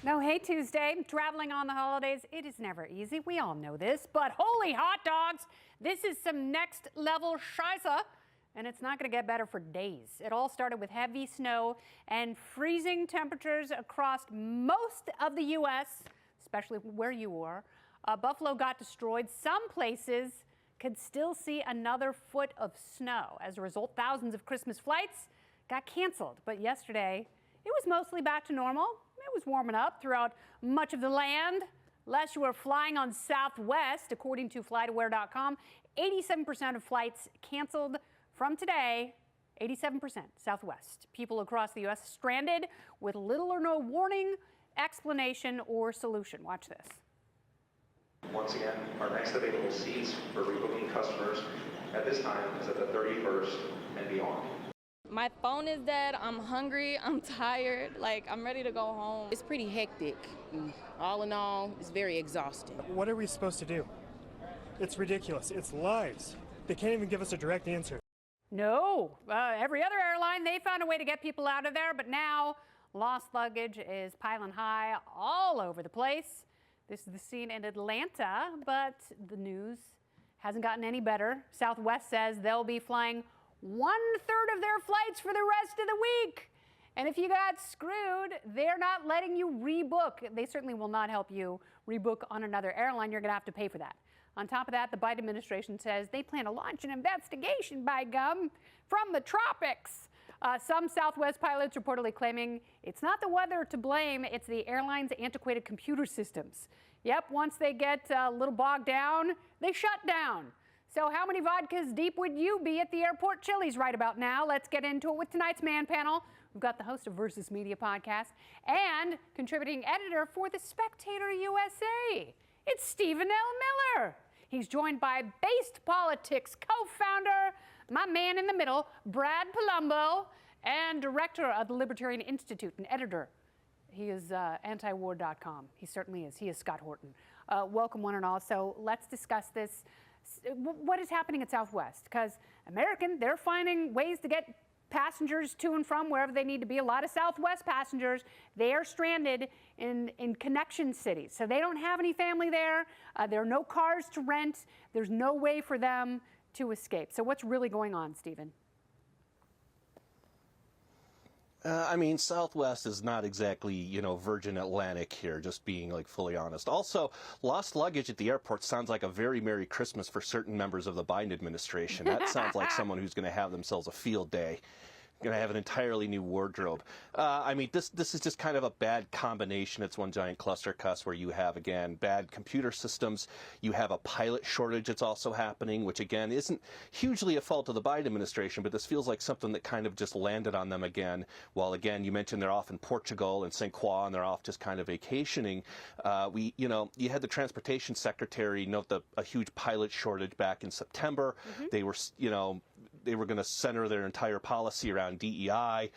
No, hey, Tuesday. Traveling on the holidays, it is never easy. We all know this, but holy hot dogs, this is some next level scheisse, and it's not going to get better for days. It all started with heavy snow and freezing temperatures across most of the U.S., especially where you are. Buffalo got destroyed. Some places could still see another foot of snow. As a result, thousands of Christmas flights got canceled. But yesterday, it was mostly back to normal. It was warming up throughout much of the land. Unless you were flying on Southwest, according to flightaware.com, 87% of flights canceled from today. 87% Southwest. People across the U.S. stranded with little or no warning, explanation, or solution. Watch this. Once again, our next available seats for rebooking customers at this time is at the 31st and beyond. My phone is dead, I'm hungry, I'm tired, I'm ready to go home. It's pretty hectic. All in all, it's very exhausting. What are we supposed to do? It's ridiculous. It's lies. They can't even give us a direct answer. No, every other airline, they found a way to get people out of there, but now lost luggage is piling high all over the place. This is the scene in Atlanta, but the news hasn't gotten any better. Southwest says they'll be flying 1/3 of their flights for the rest of the week. And if you got screwed, they're not letting you rebook. They certainly will not help you rebook on another airline. You're going to have to pay for that. On top of that, the Biden administration says they plan to launch an investigation, by gum, from the tropics. Some Southwest pilots reportedly claiming it's not the weather to blame, it's the airline's antiquated computer systems. Yep, once they get a little bogged down, they shut down. So how many vodkas deep would you be at the airport Chili's right about now? Let's get into it with tonight's Man Panel. We've got the host of Versus Media Podcast and contributing editor for The Spectator USA. It's Stephen L. Miller. He's joined by Based Politics co-founder, my man in the middle, Brad Palumbo, and director of the Libertarian Institute and editor. He is antiwar.com. He certainly is. He is Scott Horton. Welcome, one and all. So let's discuss this. What is happening at Southwest? Because American, they're finding ways to get passengers to and from wherever they need to be. A lot of Southwest passengers, they are stranded in connection cities. So they don't have any family there. There are no cars to rent. There's no way for them to escape. So what's really going on, Stephen? Southwest is not exactly, Virgin Atlantic here, just being fully honest. Also, lost luggage at the airport sounds like a very Merry Christmas for certain members of the Biden administration. That sounds like someone who's going to have themselves a field day. Going to have an entirely new wardrobe. This is just kind of a bad combination. It's one giant cluster cuss where you have, again, bad computer systems. You have a pilot shortage that's also happening, which, again, isn't hugely a fault of the Biden administration, but this feels like something that kind of just landed on them again. While, again, you mentioned they're off in Portugal and St. Croix, and they're off just kind of vacationing. You had the transportation secretary note a huge pilot shortage back in September. Mm-hmm. They were going to center their entire policy around DEI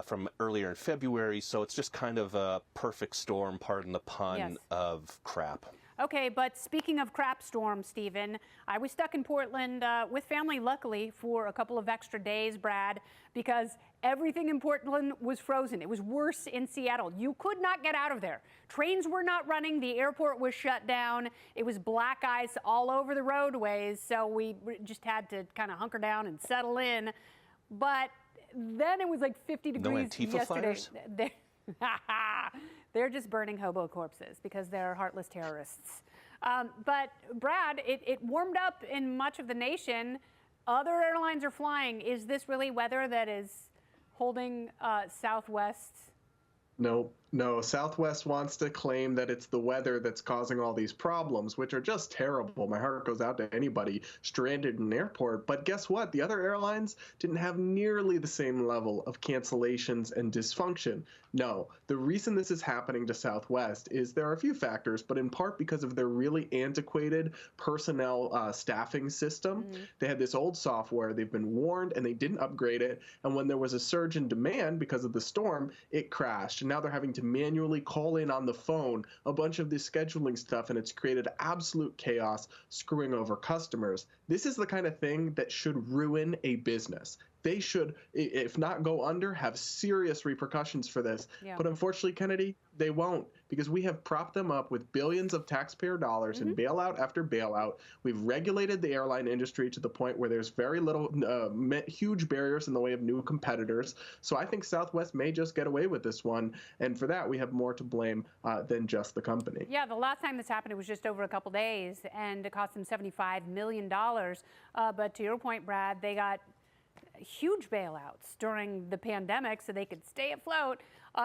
from earlier in February, so it's just kind of a perfect storm, pardon the pun, yes, of crap. Okay, but speaking of crap storm, Stephen, I was stuck in Portland with family, luckily, for a couple of extra days, Brad, because everything in Portland was frozen. It was worse in Seattle. You could not get out of there. Trains were not running. The airport was shut down. It was black ice all over the roadways, so we just had to kind of hunker down and settle in. But then it was like 50 degrees yesterday. They're just burning hobo corpses because they're heartless terrorists. But Brad, it warmed up in much of the nation. Other airlines are flying. Is this really weather that is holding Southwest? No, Southwest wants to claim that it's the weather that's causing all these problems, which are just terrible. My heart goes out to anybody stranded in an airport. But guess what? The other airlines didn't have nearly the same level of cancellations and dysfunction. No, the reason this is happening to Southwest is there are a few factors, but in part because of their really antiquated personnel staffing system. Mm-hmm. They had this old software. They've been warned, and they didn't upgrade it. And when there was a surge in demand because of the storm, it crashed. And now they're having to manually call in on the phone a bunch of this scheduling stuff, and it's created absolute chaos, screwing over customers. This is the kind of thing that should ruin a business. They should, if not go under, have serious repercussions for this. Yeah. But unfortunately, Kennedy, they won't, because we have propped them up with billions of taxpayer dollars in bailout after bailout. We've regulated the airline industry to the point where there's very little, huge barriers in the way of new competitors. So I think Southwest may just get away with this one. And for that, we have more to blame than just the company. Yeah, the last time this happened, it was just over a couple days, and it cost them $75 million. But to your point, Brad, they got huge bailouts during the pandemic so they could stay afloat.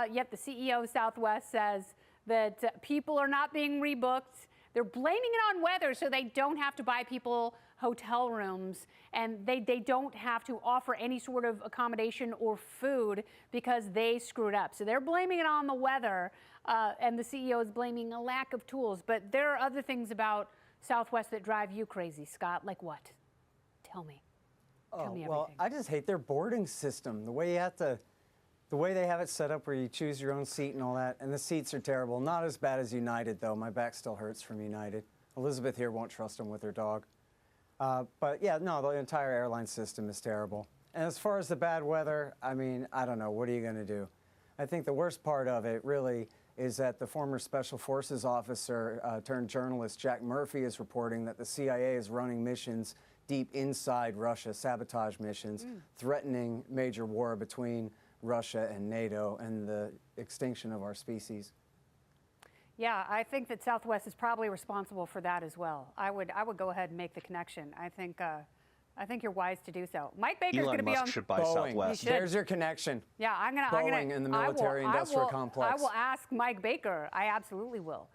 Yet the CEO of Southwest says that people are not being rebooked. They're blaming it on weather so they don't have to buy people hotel rooms, and they don't have to offer any sort of accommodation or food because they screwed up. So they're blaming it on the weather, and the CEO is blaming a lack of tools. But there are other things about Southwest that drive you crazy, Scott. Like what? Tell me. Tell me well, everything. I just hate their boarding system. The way they have it set up where you choose your own seat and all that, and the seats are terrible. Not as bad as United, though. My back still hurts from United. Elizabeth here won't trust them with her dog. But yeah, no, the entire airline system is terrible. And as far as the bad weather, I mean, I don't know. What are you going to do? I think the worst part of it really is that the former Special Forces officer turned journalist Jack Murphy is reporting that the CIA is running missions deep inside Russia, sabotage missions, threatening major war between Russia and NATO and the extinction of our species. Yeah, I think that Southwest is probably responsible for that as well. I would go ahead and make the connection. I think you're wise to do so. Mike Baker's going to be on. Should buy Boeing. Southwest. There's your connection. Yeah, I'm gonna. Boeing and the military-industrial complex. I will ask Mike Baker. I absolutely will.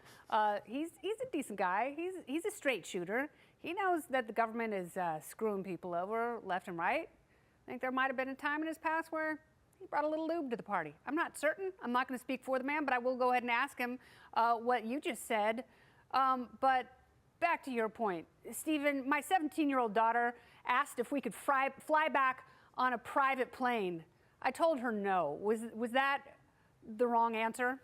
He's a decent guy. He's a straight shooter. He knows that the government is screwing people over left and right. I think there might have been a time in his past where he brought a little lube to the party. I'm not certain. I'm not going to speak for the man, but I will go ahead and ask him what you just said. But back to your point, Stephen, my 17-year-old daughter asked if we could fly back on a private plane. I told her no. Was that the wrong answer?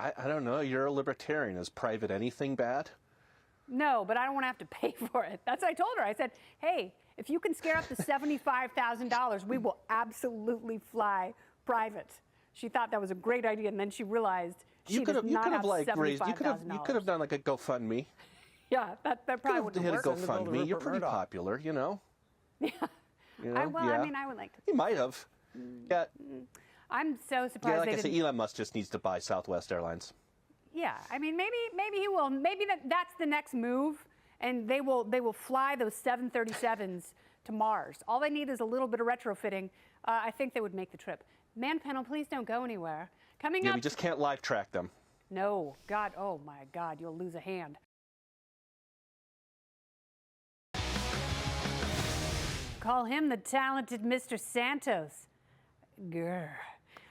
I don't know. You're a libertarian. Is private anything bad? No, but I don't want to have to pay for it. That's what I told her. I said, hey, if you can scare up to $75,000, we will absolutely fly private. She thought that was a great idea, and then she realized she does not have $75,000. You could have done like a GoFundMe. Yeah, that probably wouldn't hit a work. GoFundMe. You're pretty popular, you know. Yeah. You know? I mean, I would like to. He might have. Yeah. I'm so surprised. Yeah, like they I said, didn't. Elon Musk just needs to buy Southwest Airlines. Yeah, I mean, maybe he will. Maybe that's the next move, and they will fly those 737s to Mars. All they need is a little bit of retrofitting. I think they would make the trip. Man panel, please don't go anywhere. Coming up. We just can't live track them. No, God, oh my God, you'll lose a hand. Call him the talented Mr. Santos. Grr.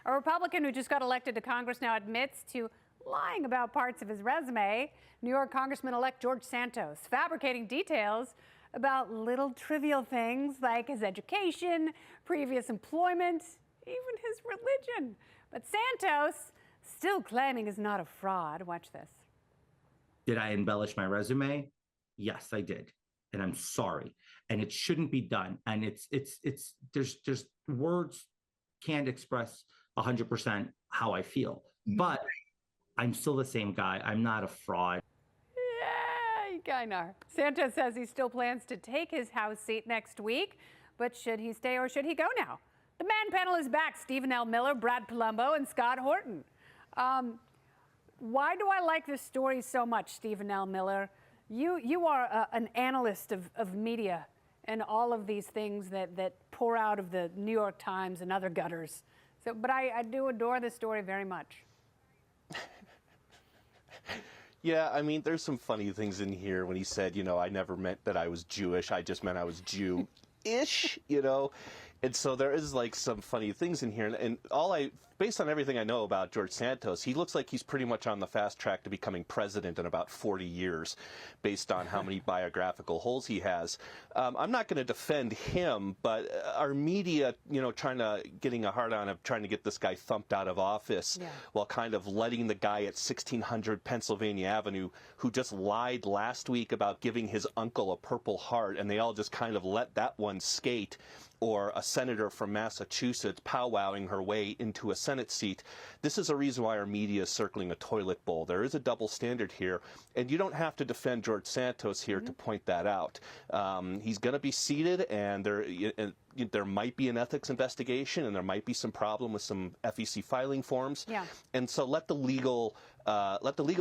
A Republican who just got elected to Congress now admits to lying about parts of his resume. New York Congressman-elect George Santos fabricating details about little trivial things like his education, previous employment, even his religion. But Santos still claiming he's not a fraud. Watch this. Did I embellish my resume? Yes, I did. And I'm sorry. And it shouldn't be done. And there's words can't express 100% how I feel. But I'm still the same guy. I'm not a fraud. Yeah, you kind of are. Santos says he still plans to take his House seat next week. But should he stay or should he go now? The Man panel is back. Stephen L. Miller, Brad Palumbo, and Scott Horton. Why do I like this story so much, Stephen L. Miller? You are an analyst of media and all of these things that pour out of the New York Times and other gutters. So, but I do adore this story very much. Yeah, I mean, there's some funny things in here when he said, you know, I never meant that I was Jewish. I just meant I was Jew-ish, you know. And so there is like some funny things in here. And all I based on everything I know about George Santos, he looks like he's pretty much on the fast track to becoming president in about 40 years, based on how many biographical holes he has. I'm not going to defend him, but our media, getting a hard on of trying to get this guy thumped out of office, while kind of letting the guy at 1600 Pennsylvania Avenue, who just lied last week about giving his uncle a Purple Heart, and they all just kind of let that one skate, or a senator from Massachusetts powwowing her way into a Senate seat. This is a reason why our media is circling a toilet bowl. There is a double standard here, and you don't have to defend George Santos here to point that out. He's going to be seated, and there might be an ethics investigation, and there might be some problem with some FEC filing forms. And so let the legal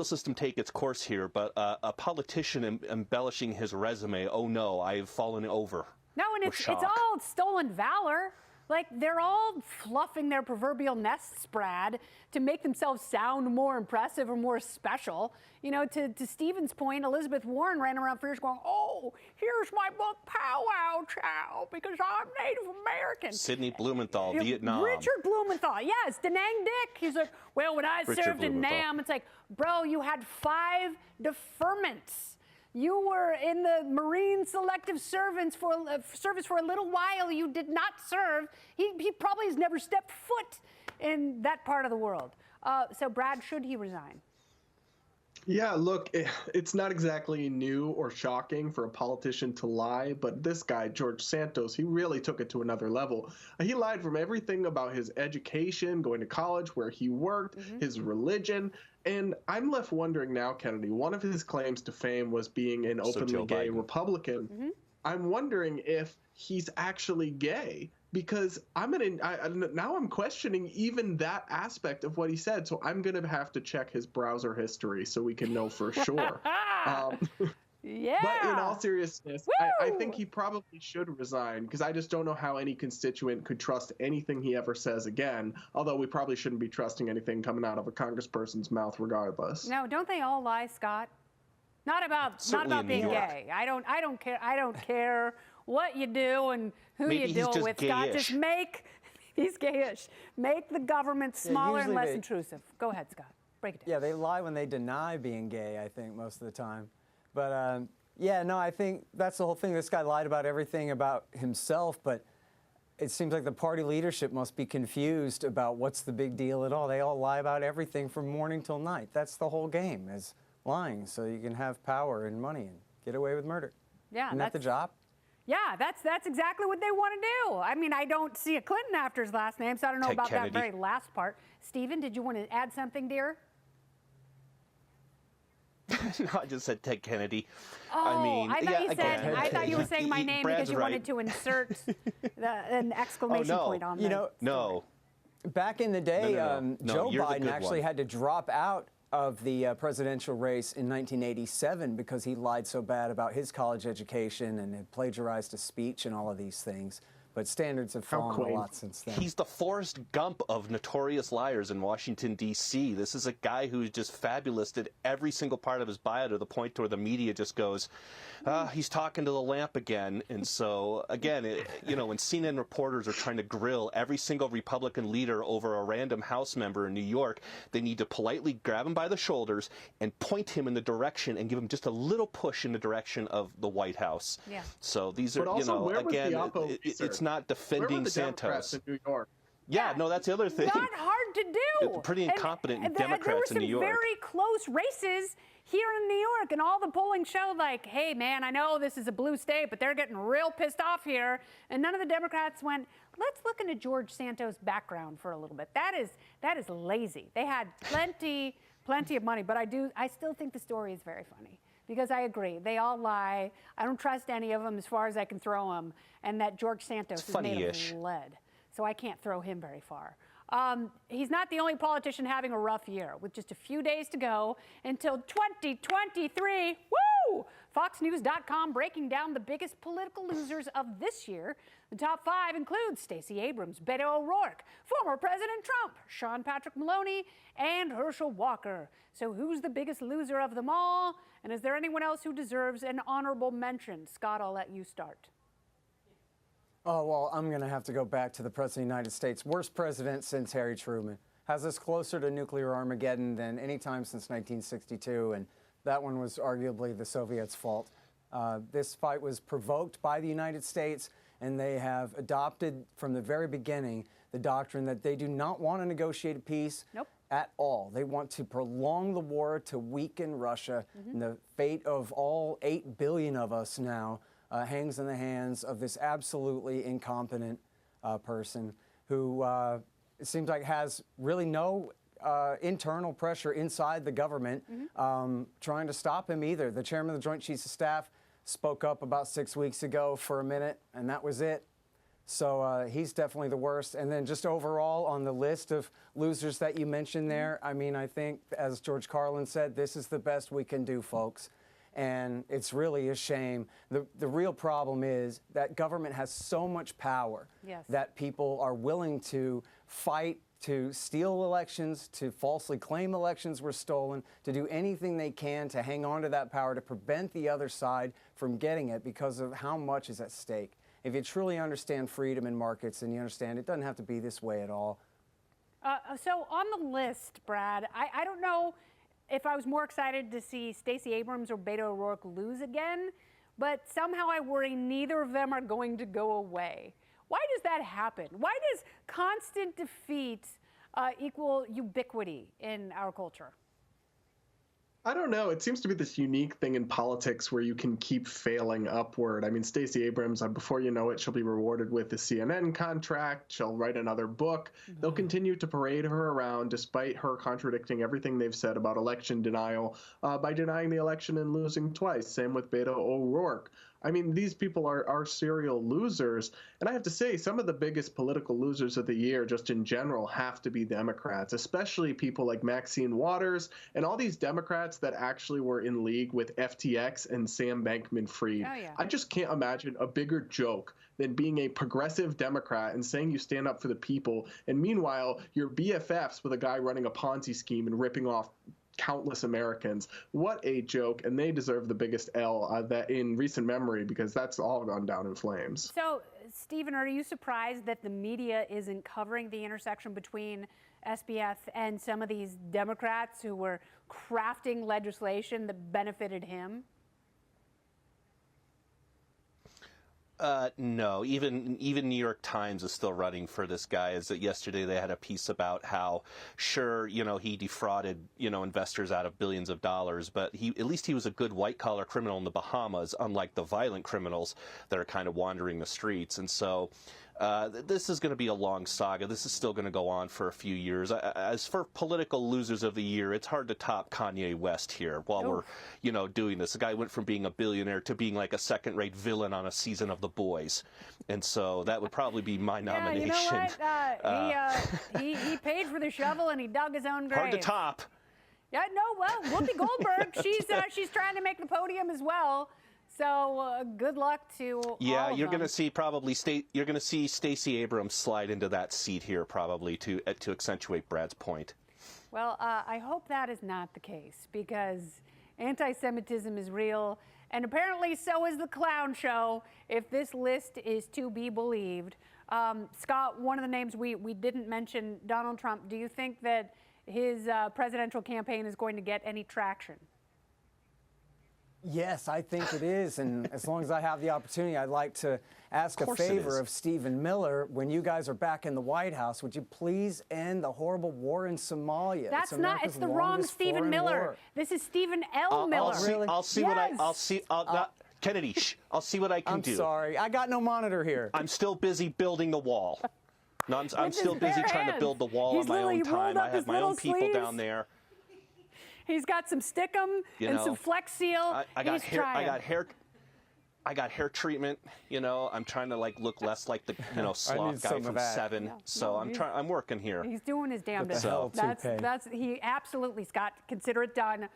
system take its course here. But a politician embellishing his resume, oh no, I've fallen over. No, and it's all stolen valor. Like, they're all fluffing their proverbial nests, Brad, to make themselves sound more impressive or more special. To Stephen's point, Elizabeth Warren ran around for years going, oh, here's my book, Pow Wow Chow, because I'm Native American. Sidney Blumenthal, Vietnam. Richard Blumenthal, yes, Da Nang Dick. He's like, well, when I served in Nam, it's like, bro, you had 5 deferments. You were in the Marine Selective Service for a little while. You did not serve. He probably has never stepped foot in that part of the world. So, Brad, should he resign? Yeah, look, it's not exactly new or shocking for a politician to lie, but this guy, George Santos, he really took it to another level. He lied from everything about his education, going to college, where he worked, his religion. And I'm left wondering now, Kennedy, one of his claims to fame was being an openly gay Republican. I'm wondering if he's actually gay, because now I'm questioning even that aspect of what he said. So I'm going to have to check his browser history so we can know for sure. Yeah. But in all seriousness, I think he probably should resign, because I just don't know how any constituent could trust anything he ever says again, although we probably shouldn't be trusting anything coming out of a congressperson's mouth regardless. No, don't they all lie, Scott? Not about being gay. I don't care what you do and who you do it with, Scott. Just he's gayish. Make the government smaller and less intrusive. Go ahead, Scott. Break it down. Yeah, they lie when they deny being gay, I think, most of the time. But, I think that's the whole thing. This guy lied about everything about himself, but it seems like the party leadership must be confused about what's the big deal at all. They all lie about everything from morning till night. That's the whole game, is lying, so you can have power and money and get away with murder. Yeah, Isn't that the job? Yeah, that's exactly what they want to do. I mean, I don't see a Clinton after his last name, so I don't know about that very last part. Stephen, did you want to add something, dear? No, I just said Ted Kennedy. Oh, I thought you were saying my name because you wanted to insert an exclamation point on there. No. Back in the day, Joe Biden actually one. had to drop out of the presidential race in 1987 because he lied so bad about his college education and had plagiarized a speech and all of these things. But standards have fallen a lot since then. He's the Forrest Gump of notorious liars in Washington, D.C. This is a guy who's just fabulous at every single part of his bio to the point where the media just goes, he's talking to the lamp again. And so, again, when CNN reporters are trying to grill every single Republican leader over a random House member in New York, they need to politely grab him by the shoulders and point him in the direction and give him just a little push in the direction of the White House. Yeah. So these are, again, it's not defending Santos. In New York? Yeah, no, that's the other thing. Not hard to do. Pretty incompetent Democrats in New York. There were some very close races here in New York, and all the polling showed like, hey, man, I know this is a blue state, but they're getting real pissed off here. And none of the Democrats went, let's look into George Santos' background for a little bit. That is lazy. They had plenty of money, but I still think the story is very funny. Because I agree, they all lie. I don't trust any of them as far as I can throw them. And that George Santos is made of lead, so I can't throw him very far. He's not the only politician having a rough year. With just a few days to go until 2023, woo! FoxNews.com breaking down the biggest political losers of this year. The top 5 include Stacey Abrams, Beto O'Rourke, former President Trump, Sean Patrick Maloney, and Herschel Walker. So who's the biggest loser of them all? And is there anyone else who deserves an honorable mention? Scott, I'll let you start. Oh, well, I'm going to have to go back to the President of the United States. Worst president since Harry Truman. has us closer to nuclear Armageddon than any time since 1962, and that one was arguably the Soviets' fault. This fight was provoked by the United States, and they have adopted from the very beginning the doctrine that they do not want to negotiate a peace at all. They want to prolong the war to weaken Russia, and the fate of all 8 billion of us now hangs in the hands of this absolutely incompetent person who it seems like has really no internal pressure inside the government trying to stop him either. The chairman of the Joint Chiefs of Staff spoke up about 6 weeks ago for a minute, and that was it. So he's definitely the worst. And then just overall on the list of losers that you mentioned there, I mean, I think, as George Carlin said, this is the best we can do, folks. And it's really a shame. The real problem is that government has so much power that people are willing to fight, to steal elections, to falsely claim elections were stolen, to do anything they can to hang on to that power, to prevent the other side from getting it because of how much is at stake. If you truly understand freedom in markets, and you understand it doesn't have to be this way at all. So on the list, Brad, I don't know if I was more excited to see Stacey Abrams or Beto O'Rourke lose again, but somehow I worry neither of them are going to go away. Why does that happen? Why does constant defeat equal ubiquity in our culture? I don't know. It seems to be this unique thing in politics where you can keep failing upward. I mean, Stacey Abrams, before you know it, she'll be rewarded with a CNN contract. She'll write another book. They'll continue to parade her around despite her contradicting everything they've said about election denial by denying the election and losing twice. Same with Beto O'Rourke. I mean, these people are serial losers. And I have to say, some of the biggest political losers of the year, just in general, have to be Democrats, especially people like Maxine Waters and all these Democrats that actually were in league with FTX and Sam Bankman-Fried. I just can't imagine a bigger joke than being a progressive Democrat and saying you stand up for the people. And meanwhile, you're BFFs with a guy running a Ponzi scheme and ripping off countless Americans. What a joke, and they deserve the biggest L that in recent memory, because that's all gone down in flames. So, Stephen, are you surprised that the media isn't covering the intersection between SBF and some of these Democrats who were crafting legislation that benefited him? No, even New York Times is still running for this guy. As yesterday they had a piece about how, sure, he defrauded, investors out of billions of dollars, but at least he was a good white-collar criminal in the Bahamas, unlike the violent criminals that are kind of wandering the streets. And so this is going to be a long saga. This is still going to go on for a few years. As for political losers of the year, it's hard to top Kanye West here while we're, doing this. The guy went from being a billionaire to being like a second-rate villain on a season of The Boys. And so that would probably be my nomination. You know what? He paid for the shovel and he dug his own grave. Hard to top. Yeah, no, well, Whoopi Goldberg, she's trying to make the podium as well. So good luck to all of you're them. going to see you're going to see Stacey Abrams slide into that seat here probably to accentuate Brad's point. Well, I hope that is not the case because anti-Semitism is real, and apparently so is the clown show, if this list is to be believed. Scott, one of the names we didn't mention, Donald Trump. Do you think that his presidential campaign is going to get any traction? Yes, I think it is, and as long as I have the opportunity, I'd like to ask a favor of Stephen Miller. When you guys are back in the White House, would you please end the horrible war in Somalia? That's it's the wrong Stephen Miller. War. This is Stephen L. Miller. I'll see Kennedy, I'll see what I can do. I'm sorry, I got no monitor here. I'm still busy building the wall. No, I'm still busy trying to build the wall on my own time. I have my own people down there. He's got some stickum and some Flex Seal. I got hair treatment. I'm trying to look less like the sloth guy from Seven. Yeah. So I'm working here. He's doing his damnedest. So He absolutely, Scott. Consider it done.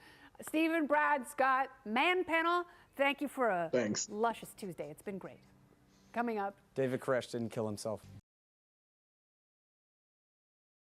Stephen, Brad, Scott, man panel. Thank you for a luscious Tuesday. It's been great. Coming up, David Koresh didn't kill himself.